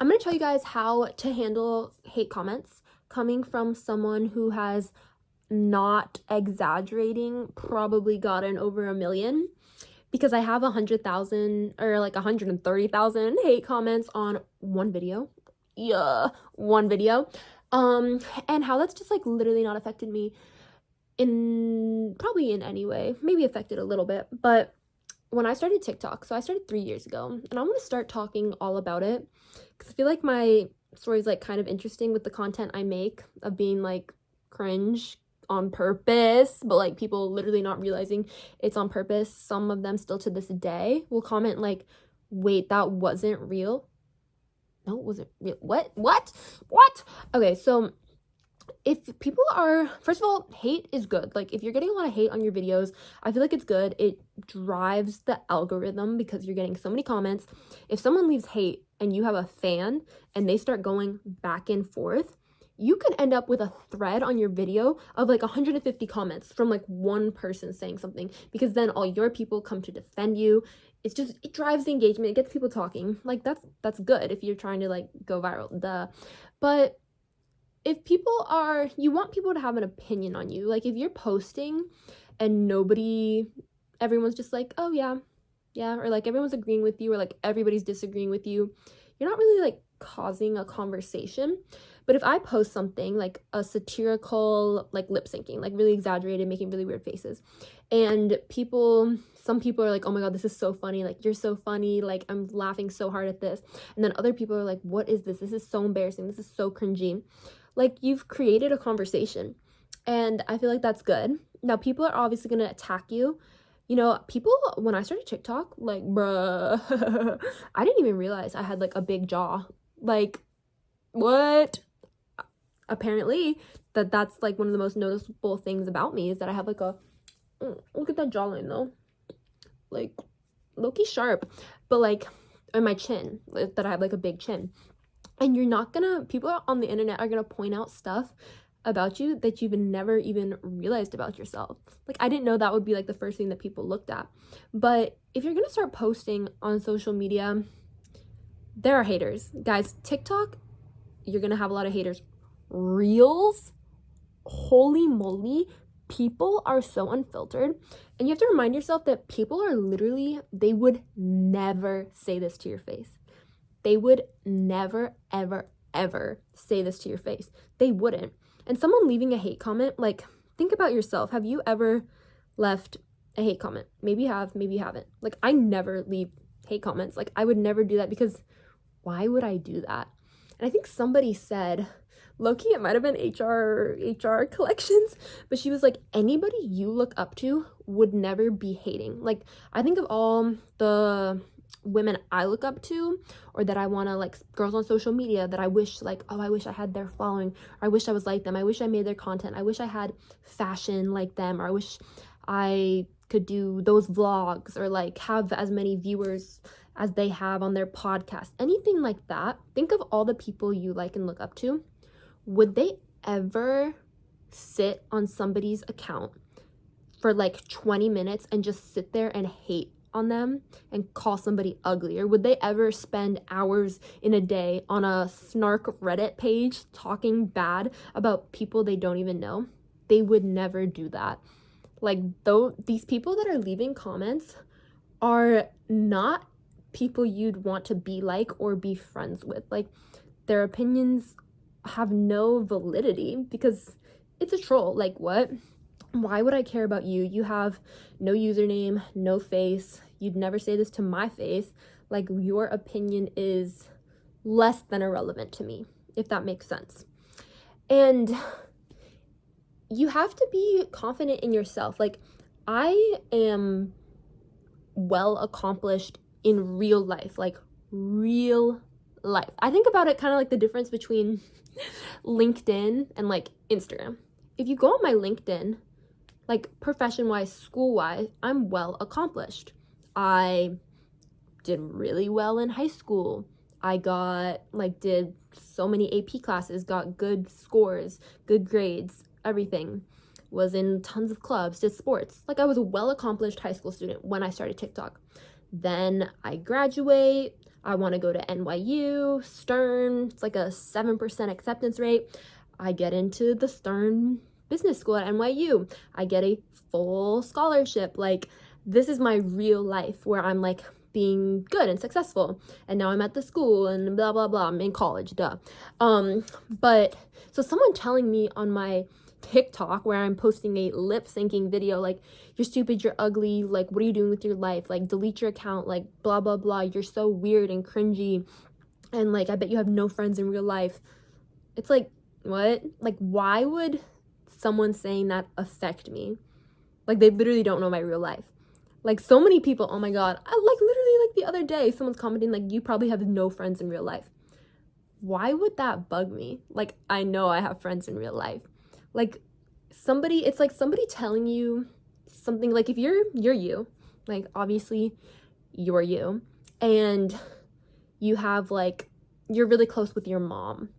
I'm going to tell you guys how to handle hate comments coming from someone who has, not exaggerating, probably gotten over a million, because I have 100,000 or like 130,000 hate comments on one video. Yeah, one video. And how that's just like literally not affected me in probably in any way, maybe affected a little bit, but when I started TikTok, so I started 3 years ago, and I'm gonna start talking all about it because I feel like my story is like kind of interesting with the content I make of being like cringe on purpose, but like people literally not realizing it's on purpose. Some of them still to this day will comment like, wait, that wasn't real. No, it wasn't real. What? Okay, so if people are, first of all, hate is good. Like if you're getting a lot of hate on your videos, I feel like it's good. It drives the algorithm because you're getting so many comments. If someone leaves hate and you have a fan and they start going back and forth, you could end up with a thread on your video of like 150 comments from like one person saying something, because then all your people come to defend you. It's just, it drives the engagement, it gets people talking. Like that's good if you're trying to like go viral, duh. But if people are, you want people to have an opinion on you. Like if you're posting and everyone's just like, oh yeah, or like everyone's agreeing with you, or like everybody's disagreeing with you, you're not really like causing a conversation. But if I post something like a satirical, like lip syncing, like really exaggerated, making really weird faces, and some people are like, oh my god, this is so funny, like you're so funny, like I'm laughing so hard at this, and then other people are like, what is this is so embarrassing, this is so cringy, like you've created a conversation, and I feel like that's good. Now people are obviously going to attack you. You know, people, when I started TikTok, like bruh, I didn't even realize I had like a big jaw. Like what? Apparently that's like one of the most noticeable things about me, is that I have like a look at that jawline though, like low-key sharp, but like on my chin, that I have like a big chin. And people on the internet are gonna point out stuff about you that you've never even realized about yourself. Like I didn't know that would be like the first thing that people looked at. But if you're gonna start posting on social media, there are haters. Guys, TikTok, you're gonna have a lot of haters. Reels, holy moly, people are so unfiltered. And you have to remind yourself that people are literally, they would never say this to your face. They would never, ever, ever say this to your face. They wouldn't. And someone leaving a hate comment, like, think about yourself. Have you ever left a hate comment? Maybe you have, maybe you haven't. Like, I never leave hate comments. Like, I would never do that, because why would I do that? And I think somebody said, low-key, it might have been HR collections, but she was like, anybody you look up to would never be hating. Like, I think of all the women I look up to, or that I want to, like, girls on social media that I wish, like, oh, I wish I had their following, or I wish I was like them, I wish I made their content, I wish I had fashion like them, or I wish I could do those vlogs, or like have as many viewers as they have on their podcast, anything like that. Think of all the people you like and look up to. Would they ever sit on somebody's account for like 20 minutes and just sit there and hate on them and call somebody ugly? Or would they ever spend hours in a day on a snark Reddit page talking bad about people they don't even know? They would never do that. Like, though, these people that are leaving comments are not people you'd want to be like or be friends with. Like, their opinions have no validity because it's a troll. Like, what? Why would I care about you? You have no username, no face. You'd never say this to my face. Like, your opinion is less than irrelevant to me, if that makes sense. And you have to be confident in yourself. Like, I am well accomplished in real life, like real life. I think about it kind of like the difference between LinkedIn and like Instagram. If you go on my LinkedIn, like profession-wise, school-wise, I'm well accomplished. I did really well in high school. I did so many AP classes, got good scores, good grades, everything. Was in tons of clubs, did sports. Like, I was a well-accomplished high school student when I started TikTok. Then I graduate, I want to go to NYU, Stern. It's like a 7% acceptance rate. I get into the Stern Business School at NYU. I get a full scholarship. Like, this is my real life where I'm like being good and successful. And now I'm at the school and blah, blah, blah. I'm in college, duh. But so someone telling me on my TikTok where I'm posting a lip syncing video, like, you're stupid, you're ugly, like, what are you doing with your life? Like, delete your account, like, blah, blah, blah. You're so weird and cringy. And like, I bet you have no friends in real life. It's like, what? Like, why would someone saying that affect me? Like, they literally don't know my real life. Like, so many people, oh my god, I like literally like the other day, someone's commenting like, you probably have no friends in real life. Why would that bug me? Like, I know I have friends in real life. Like, it's like somebody telling you something, like, if you're you, like, obviously you're you, and you have like, you're really close with your mom,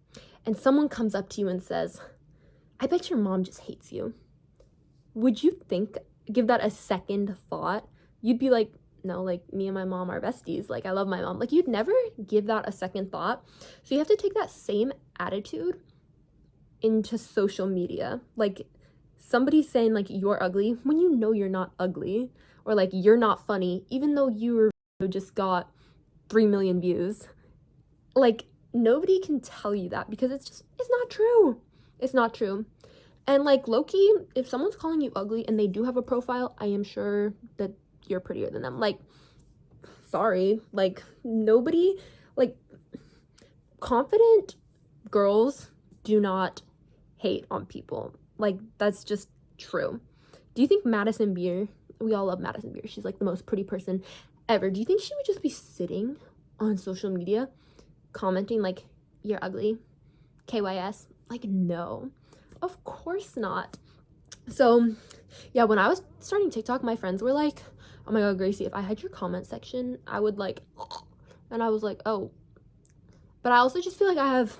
and someone comes up to you and says, I bet your mom just hates you. Would you give that a second thought? You'd be like, no, like, me and my mom are besties. Like, I love my mom. Like, you'd never give that a second thought. So you have to take that same attitude into social media. Like, somebody saying like, you're ugly, when you know you're not ugly, or like, you're not funny, even though you just got 3 million views. Like, nobody can tell you that, because it's not true. It's not true. And like, low-key, if someone's calling you ugly and they do have a profile, I am sure that you're prettier than them. Like, sorry, like, nobody, like, confident girls do not hate on people. Like, that's just true. Do you think Madison Beer, we all love Madison Beer, she's like the most pretty person ever, do you think she would just be sitting on social media commenting like, you're ugly, KYS? Like, no, of course not. So yeah, when I was starting TikTok, my friends were like, oh my god, Gracie, if I had your comment section, I would like, and I was like, oh. But I also just feel like I have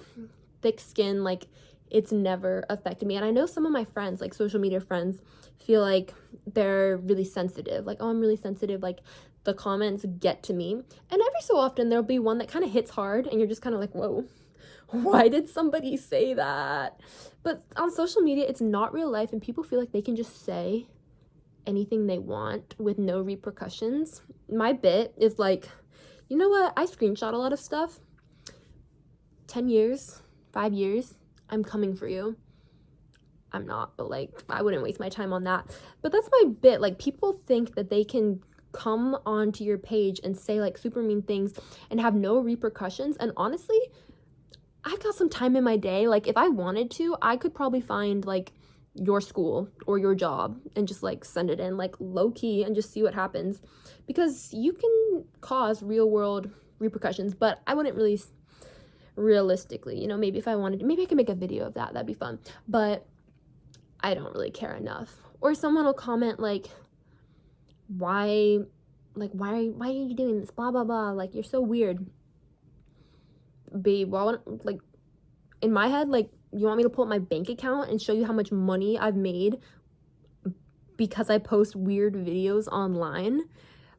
thick skin, like, it's never affected me. And I know some of my friends, like social media friends, feel like they're really sensitive, like, oh, I'm really sensitive, like, the comments get to me. And every so often there'll be one that kind of hits hard, and you're just kind of like, whoa, why did somebody say that? But on social media, it's not real life, and people feel like they can just say anything they want with no repercussions. My bit is like, you know what, I screenshot a lot of stuff. 10 years, 5 years, I'm coming for you. I'm not, but like, I wouldn't waste my time on that. But that's my bit. Like, people think that they can come onto your page and say like super mean things and have no repercussions. And honestly, I've got some time in my day. Like, if I wanted to, I could probably find like your school or your job and just like send it in like low-key and just see what happens, because you can cause real world repercussions. But I wouldn't really, realistically, you know, maybe if I wanted to, maybe I could make a video of that, that'd be fun. But I don't really care enough. Or someone will comment like, why are you doing this, blah blah blah, like, you're so weird. Babe, well, like, in my head, like, you want me to pull up my bank account and show you how much money I've made because I post weird videos online?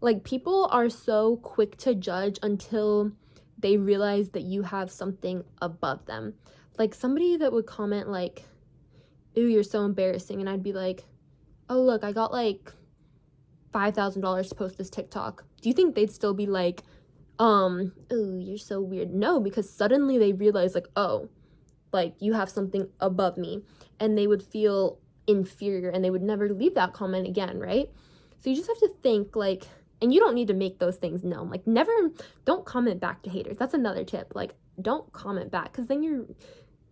Like, people are so quick to judge until they realize that you have something above them. Like, somebody that would comment like, ooh, you're so embarrassing, and I'd be like, oh, look, I got like $5,000 to post this TikTok. Do you think they'd still be like, ooh, you're so weird? No, because suddenly they realize like, oh, like, you have something above me, and they would feel inferior and they would never leave that comment again, right? So you just have to think like, and you don't need to make those things known. Like, don't comment back to haters. That's another tip. Like, don't comment back, because then you're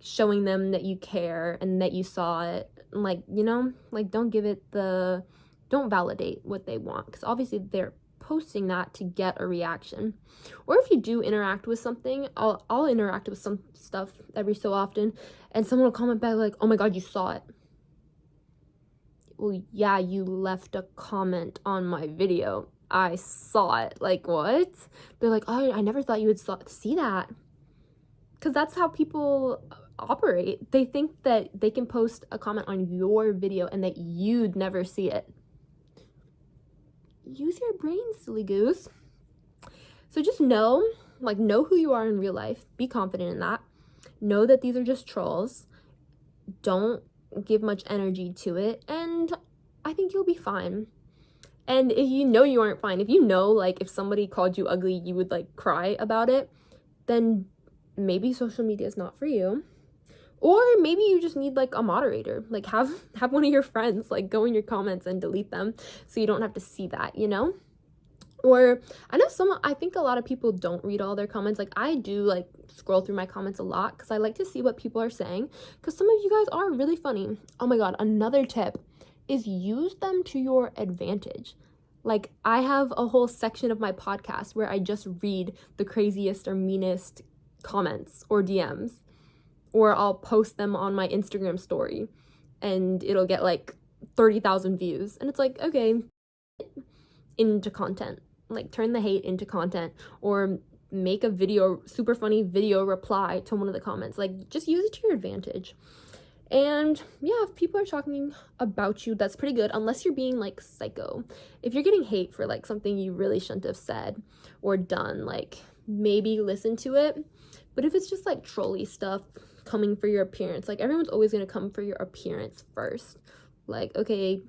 showing them that you care and that you saw it. Like, you know, like, don't validate what they want, because obviously they're posting that to get a reaction. Or if you do interact with something, I'll interact with some stuff every so often, and someone will comment back like, oh my god, you saw it. Well, yeah, you left a comment on my video. I saw it. Like, what? They're like, oh, I never thought you would see that. Because that's how people operate. They think that they can post a comment on your video and that you'd never see it. Use your brain, silly goose. So just know Like, know who you are in real life. Be confident in that. Know that these are just trolls. Don't give much energy to it, and I think you'll be fine. And if you know you aren't fine, if you know, like, if somebody called you ugly, you would, like, cry about it, then maybe social media is not for you. Or maybe you just need, like, a moderator. Like, have one of your friends, like, go in your comments and delete them so you don't have to see that, you know? Or I think a lot of people don't read all their comments. Like, I do, like, scroll through my comments a lot because I like to see what people are saying, because some of you guys are really funny. Oh my god, another tip is use them to your advantage. Like, I have a whole section of my podcast where I just read the craziest or meanest comments or DMs, or I'll post them on my Instagram story and it'll get like 30,000 views, and it's like, okay, into content. Like, turn the hate into content, or make a video, super funny video reply to one of the comments. Like, just use it to your advantage. And yeah, if people are talking about you, that's pretty good, unless you're being, like, psycho. If you're getting hate for, like, something you really shouldn't have said or done, like, maybe listen to it. But if it's just, like, trolly stuff coming for your appearance, like, everyone's always gonna come for your appearance first. Like, okay,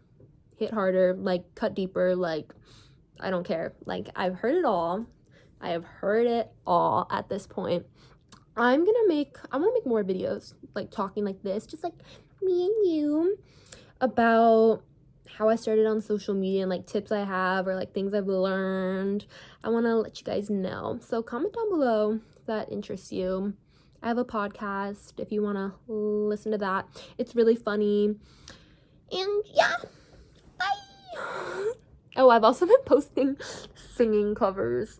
hit harder, like, cut deeper, like, I don't care. Like, I've heard it all. I have heard it all at this point. I want to make more videos, like, talking like this, just like me and you, about how I started on social media and, like, tips I have, or, like, things I've learned. I want to let you guys know. So comment down below if that interests you. I have a podcast if you want to listen to that. It's really funny. And yeah, bye. Oh, I've also been posting singing covers.